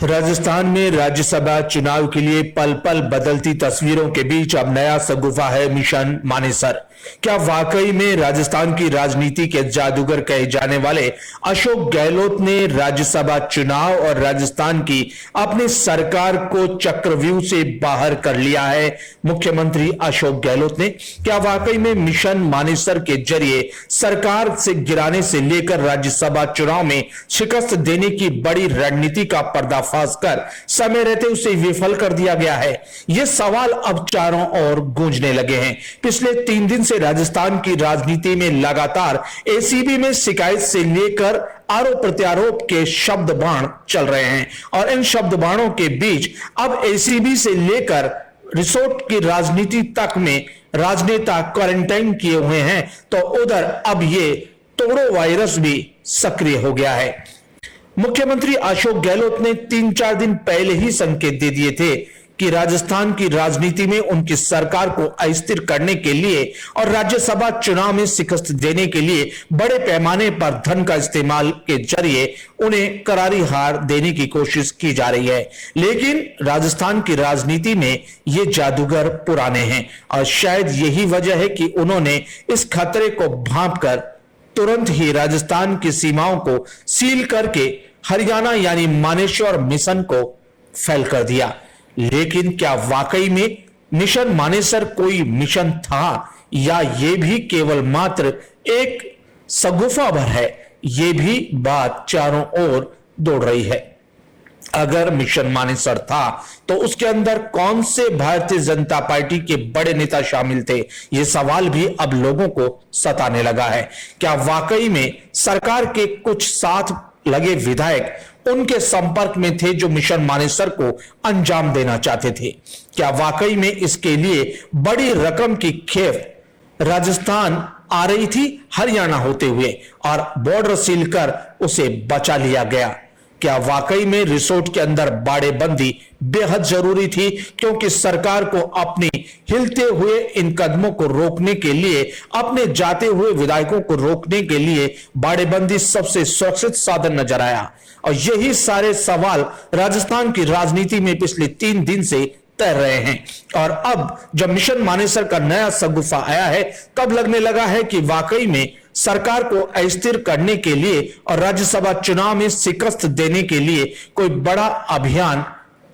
राजस्थान में राज्यसभा चुनाव के लिए पल पल बदलती तस्वीरों के बीच अब नया शगुफा है मिशन मानेसर। क्या वाकई में राजस्थान की राजनीति के जादूगर कहे जाने वाले अशोक गहलोत ने राज्यसभा चुनाव और राजस्थान की अपनी सरकार को चक्रव्यूह से बाहर कर लिया है? मुख्यमंत्री अशोक गहलोत ने क्या वाकई में मिशन मानेसर के जरिए सरकार से गिराने से लेकर राज्यसभा चुनाव में शिकस्त देने की बड़ी रणनीति का पर्दाफाश कर समय रहते उसे विफल कर दिया गया है? ये सवाल अब चारों ओर गूंजने लगे हैं। पिछले 3 दिन से राजस्थान की राजनीति में लगातार एसीबी में शिकायत से लेकर आरोप प्रत्यारोप के शब्द बाण चल रहे हैं और इन शब्द बाणों के बीच अब एसीबी से लेकर रिसोर्ट की राजनीति तक में राजनेता क्वारंटाइन किए हुए हैं, तो उधर अब ये तोड़ो वायरस भी सक्रिय हो गया है। मुख्यमंत्री अशोक गहलोत ने 3-4 दिन पहले ही संकेत दे दिए थे कि राजस्थान की राजनीति में उनकी सरकार को अस्थिर करने के लिए और राज्यसभा चुनाव में शिकस्त देने के लिए बड़े पैमाने पर धन का इस्तेमाल के जरिए उन्हें करारी हार देने की कोशिश की जा रही है। लेकिन राजस्थान की राजनीति में ये जादूगर पुराने हैं और शायद यही वजह है कि उन्होंने इस खतरे को भांपकर तुरंत ही राजस्थान की सीमाओं को सील करके हरियाणा यानी मानेसर मिशन को फेल कर दिया। लेकिन क्या वाकई में मिशन मानेसर कोई मिशन था या यह भी केवल मात्र एक शगुफा भर है? यह भी बात चारों ओर दौड़ रही है। अगर मिशन मानेसर था तो उसके अंदर कौन से भारतीय जनता पार्टी के बड़े नेता शामिल थे? यह सवाल भी अब लोगों को सताने लगा है। क्या वाकई में सरकार के कुछ साथ लगे विधायक उनके संपर्क में थे जो मिशन मानेसर को अंजाम देना चाहते थे? क्या वाकई में इसके लिए बड़ी रकम की खेप राजस्थान आ रही थी हरियाणा होते हुए और बॉर्डर सील कर उसे बचा लिया गया? क्या वाकई में रिसोर्ट के अंदर बाड़ेबंदी बेहद जरूरी थी क्योंकि सरकार को अपनी हिलते हुए इन कदमों को रोकने के लिए, अपने जाते हुए विधायकों को रोकने के लिए बाड़ेबंदी सबसे सुरक्षित साधन नजर आया? और यही सारे सवाल राजस्थान की राजनीति में पिछले 3 दिन से तैर रहे हैं और अब जब मिशन मानेसर का नया शगुफा आया है तब लगने लगा है कि वाकई में सरकार को अस्थिर करने के लिए और राज्यसभा चुनाव में शिकस्त देने के लिए कोई बड़ा अभियान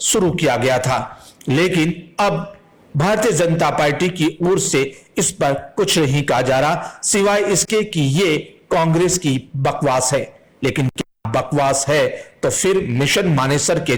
शुरू किया गया था। लेकिन अब भारतीय जनता पार्टी की ओर से इस पर कुछ नहीं कहा जा रहा सिवाय इसके कि ये कांग्रेस की बकवास है। लेकिन क्या बकवास है तो फिर मिशन मानेसर के